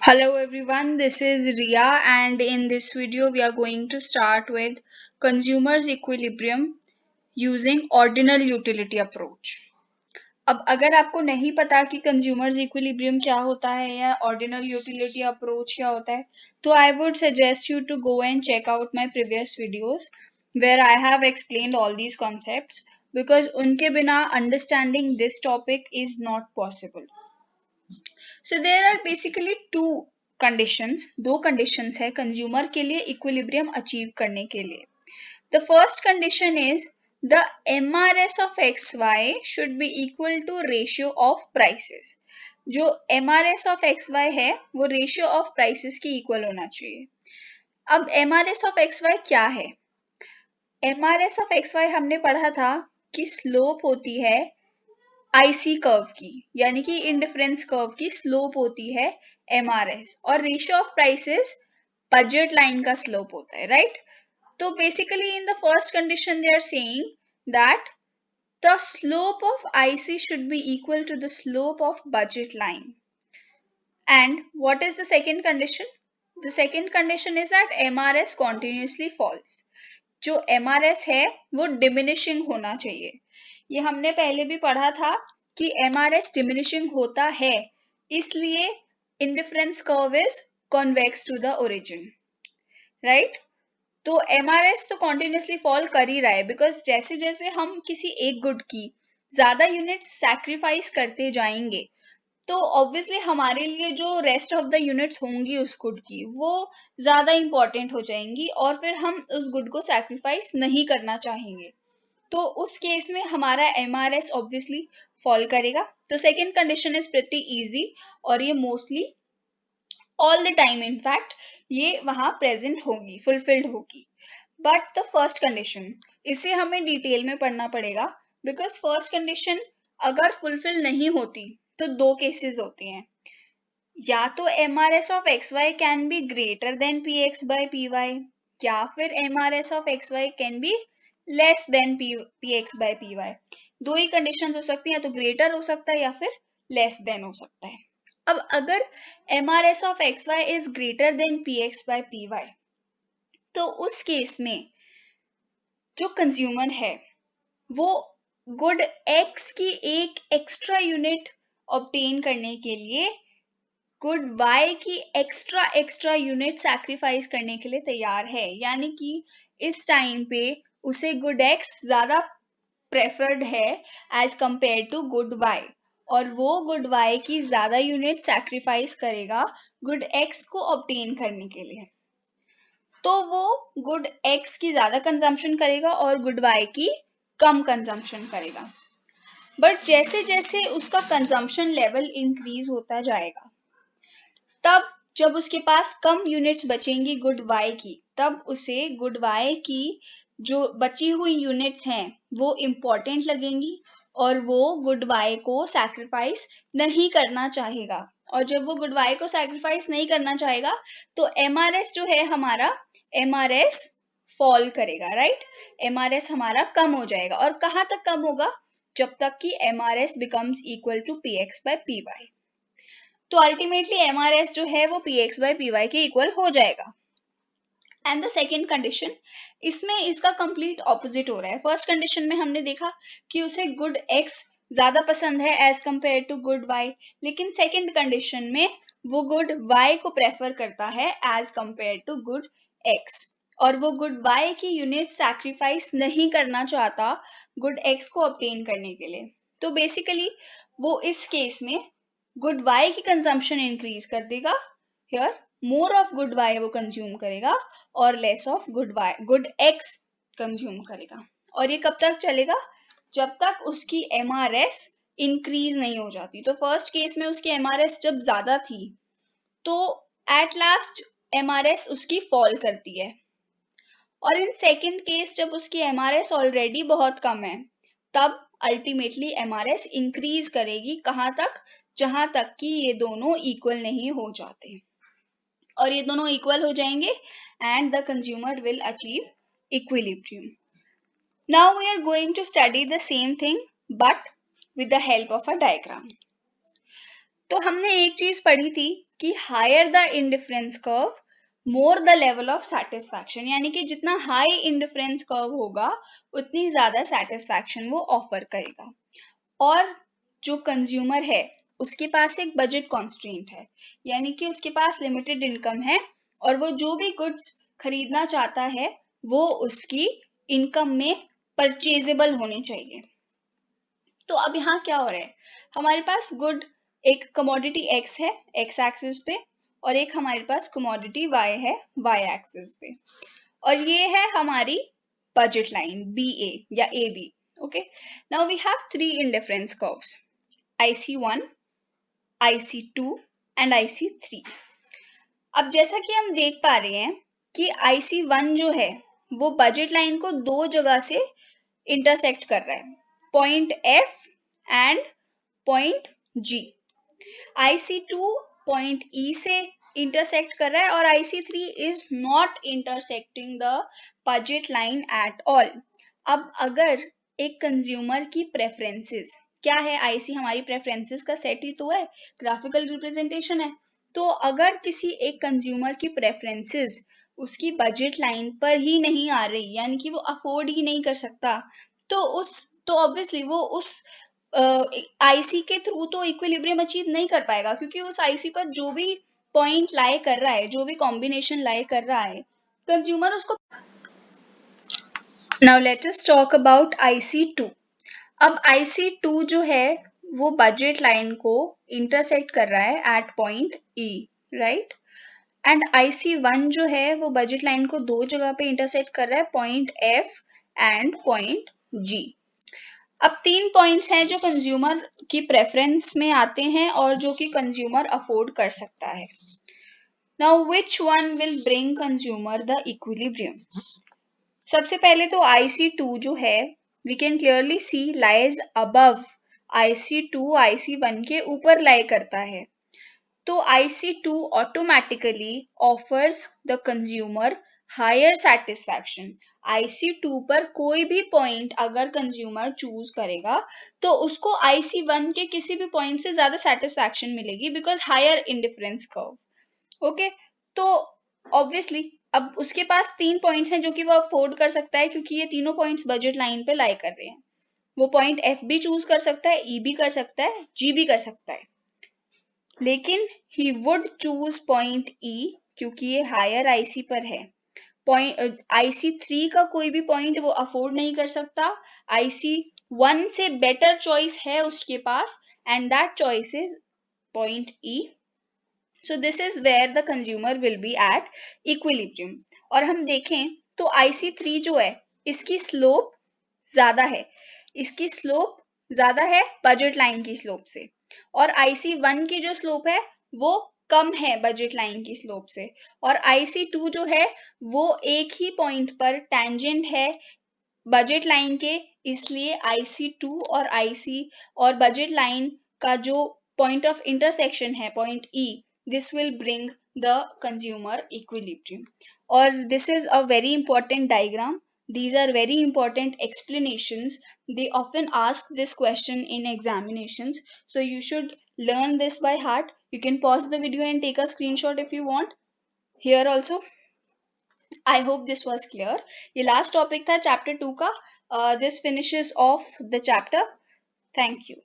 Hello everyone, this is Ria and in this video we are going to start with consumers equilibrium using ordinal utility approach. अब अगर आपको नहीं पता कि consumers equilibrium क्या होता है या ऑर्डिनल यूटिलिटी अप्रोच क्या होता है तो I would suggest you to go and check out my previous videos where I have explained all these concepts because उनके बिना understanding this topic is not possible. So there are basically दो conditions है consumer के लिए equilibrium achieve करने के लिए. The first condition is the MRS of XY should be equal to ratio of prices. जो MRS ऑफ XY है वो रेशियो ऑफ प्राइसेस के इक्वल होना चाहिए. अब MRS ऑफ XY क्या है? MRS ऑफ XY हमने पढ़ा था कि स्लोप होती है आईसी कर्व की, यानी कि इंडिफरेंस कर्व की स्लोप होती है MRS और ratio of prices budget line का स्लोप होता है, राइट? तो basically in the first condition they are saying that the slope of IC should be equal to the slope of budget line. And what is the second condition? The second condition is that MRS continuously falls. जो MRS है वो diminishing होना चाहिए. ये हमने पहले भी पढ़ा था कि MRS डिमिनिशिंग होता है, इसलिए indifference curve is convex to the origin, right? तो MRS तो कॉन्टिन्यूसली फॉल कर ही रहा है बिकॉज जैसे जैसे हम किसी एक गुड की ज्यादा यूनिट्स सैक्रिफाइस करते जाएंगे तो ऑब्वियसली हमारे लिए जो रेस्ट ऑफ द यूनिट्स होंगी उस गुड की वो ज्यादा इंपॉर्टेंट हो जाएंगी और फिर हम उस गुड को सैक्रिफाइस नहीं करना चाहेंगे. तो उस केस में हमारा MRS ऑब्वियसली फॉल करेगा. तो second condition is pretty easy और ये mostly all the time in fact ये वहां प्रेजेंट होगी, फुलफिल्ड होगी. बट द फर्स्ट कंडीशन, इसे हमें डिटेल में पढ़ना पड़ेगा बिकॉज फर्स्ट कंडीशन अगर फुलफिल नहीं होती तो दो केसेस होते हैं. या तो MRS of XY can be greater than PX by PY या फिर MRS of XY can be less than PX by PY. दो ही कंडीशन हो सकती है, तो ग्रेटर हो सकता है या फिर लेस देन हो सकता है. अब अगर MRS of XY is greater than PX by PY तो उस केस में जो कंज्यूमर है वो गुड X की एक एक्स्ट्रा यूनिट ऑब्टेन करने के लिए गुड Y की एक्स्ट्रा यूनिट सैक्रिफाइस करने के लिए तैयार है. यानी कि इस टाइम पे उसे गुड X ज्यादा प्रेफर्ड है as compare to good Y और वो गुड Y की ज्यादा यूनिट सैक्रिफाइस करेगा गुड X को ऑब्टेन करने के लिए. तो वो गुड X की ज्यादा कंजम्पशन करेगा और गुड Y की कम कंजम्पशन करेगा. बट जैसे जैसे उसका कंजम्पशन लेवल इंक्रीज होता जाएगा तब जब उसके पास कम यूनिट्स बचेंगी गुड Y की तब उसे गुड Y की जो बची हुई यूनिट्स हैं वो इम्पोर्टेंट लगेंगी और वो गुड Y को सैक्रिफाइस नहीं करना चाहेगा. और जब वो गुड Y को सैक्रिफाइस नहीं करना चाहेगा तो MRS जो है हमारा MRS फॉल करेगा, राइट? MRS हमारा कम हो जाएगा. और कहाँ तक कम होगा? जब तक कि MRS becomes equal to PX by PY. तो अल्टीमेटली MRS जो है वो PX बाय PY के इक्वल हो जाएगा. एंड द सेकेंड कंडीशन, इसमें इसका कंप्लीट ऑपोजिट हो रहा है. फर्स्ट कंडीशन में हमने देखा कि उसे गुड X ज्यादा पसंद है as compare to good Y, लेकिन सेकेंड कंडीशन में वो गुड Y को प्रेफर करता है as compare to good X और वो गुड Y की यूनिट सैक्रिफाइस नहीं करना चाहता गुड X को ऑब्टेन करने के लिए. तो बेसिकली वो इस केस में गुड Y की कंजम्पशन इंक्रीज कर देगा. Here more of good Y वो कंज्यूम करेगा और less of good X consume करेगा. और ये कब तक चलेगा? जब तक उसकी MRS इंक्रीज नहीं हो जाती. तो फर्स्ट केस में उसकी MRS जब ज्यादा थी तो एट लास्ट MRS उसकी फॉल करती है. और इन सेकेंड केस जब उसकी MRS ऑलरेडी बहुत कम है तब अल्टीमेटली MRS इंक्रीज करेगी. कहाँ तक? जहां तक कि ये दोनों इक्वल नहीं हो जाते. और ये दोनों इक्वल हो जाएंगे and the consumer will achieve equilibrium. Now we are going to study the same thing but with the help of a diagram. तो हमने एक चीज पढ़ी थी कि higher the indifference curve more the level of satisfaction, यानी कि जितना हाई इंडिफरेंस कर्व होगा उतनी ज्यादा सेटिस्फैक्शन वो ऑफर करेगा। और जो कंज्यूमर है उसके पास एक बजट कॉन्स्ट्रेंट है, यानी कि उसके पास लिमिटेड इनकम है और वो जो भी गुड्स खरीदना चाहता है वो उसकी इनकम में परचेजेबल होने चाहिए। तो अब यहाँ क्या हो रहा है, हमारे पास गुड एक कमोडिटी एक्स है एक्स एक्सिस पे, और एक हमारे पास कमोडिटी वाई है वाई एक्सिस पे, और ये है हमारी बजट लाइन बी ए या A B. Okay, now we have three indifference curves, IC1, IC2 and IC3। अब जैसा कि हम देख पा रहे हैं कि IC1 जो है वो बजट लाइन को दो जगह से इंटरसेक्ट कर रहा है, point F and point G। IC2 point E से इंटरसेक्ट कर रहा है और IC3 is not intersecting the budget line at all. अब अगर एक कंज्यूमर की प्रेफरेंसेस क्या है, IC हमारी प्रेफरेंसेस का सेट ही तो है, ग्राफिकल रिप्रेजेंटेशन है। तो अगर किसी एक कंज्यूमर की प्रेफरेंसेस उसकी बजट लाइन पर ही नहीं आ रही, यानी कि वो अफोर्ड ही नहीं कर सकता, तो ऑब्वियसली वो उस आईसी के थ्रू तो इक्विलिब्रियम अचीव नहीं कर पाएगा, क्योंकि उस आईसी पर जो भी पॉइंट लाई कर रहा है, जो भी कॉम्बिनेशन लाई कर रहा है, कंज्यूमर उसको। Now let us talk about IC2। अब IC2 जो है वो बजट लाइन को इंटरसेक्ट कर रहा है at point E, right, and IC1 जो है वो बजट लाइन को दो जगह पे इंटरसेक्ट कर रहा है, point F and point G। अब तीन पॉइंट्स हैं जो कंज्यूमर की प्रेफरेंस में आते हैं और जो कि कंज्यूमर अफोर्ड कर सकता है। Now which one will bring consumer the equilibrium? सबसे पहले तो IC2 जो है we can clearly see lies above IC2, IC1 के ऊपर लाई करता है, तो IC2 automatically offers the consumer higher satisfaction। IC2 पर कोई भी पॉइंट अगर कंज्यूमर चूज करेगा तो उसको IC1 के किसी भी पॉइंट से ज्यादा सेटिस्फैक्शन मिलेगी, because higher indifference curve. Okay, तो ऑब्वियसली अब उसके पास तीन पॉइंट्स हैं जो कि वो अफोर्ड कर सकता है, क्योंकि ये तीनों पॉइंट्स बजट लाइन पे लाई कर रहे हैं। वो पॉइंट F भी चूज कर सकता है, E भी कर सकता है, G भी कर सकता है, लेकिन he would choose point E क्योंकि ये हायर IC पर है। पॉइंट IC3 का कोई भी पॉइंट वो अफोर्ड नहीं कर सकता, IC1 से बेटर चॉइस है उसके पास, and that choice is point E। So this is where the consumer will be at equilibrium. और हम देखें तो IC3 जो है इसकी स्लोप ज्यादा है, इसकी स्लोप ज्यादा है बजट लाइन की स्लोप से, और IC1 की जो स्लोप है वो कम है बजट लाइन की स्लोप से, और IC2 जो है वो एक ही पॉइंट पर टेंजेंट है बजट लाइन के, इसलिए IC2 और IC और बजट लाइन का जो पॉइंट ऑफ इंटरसेक्शन है point E, this will bring the consumer equilibrium। और this is a very important diagram, these are very important explanations, they often ask this question in examinations, so you should learn this by heart। You can pause the video and take a screenshot if you want, here also। I hope this was clear। ये last topic था chapter 2 का, this finishes off the chapter। Thank you।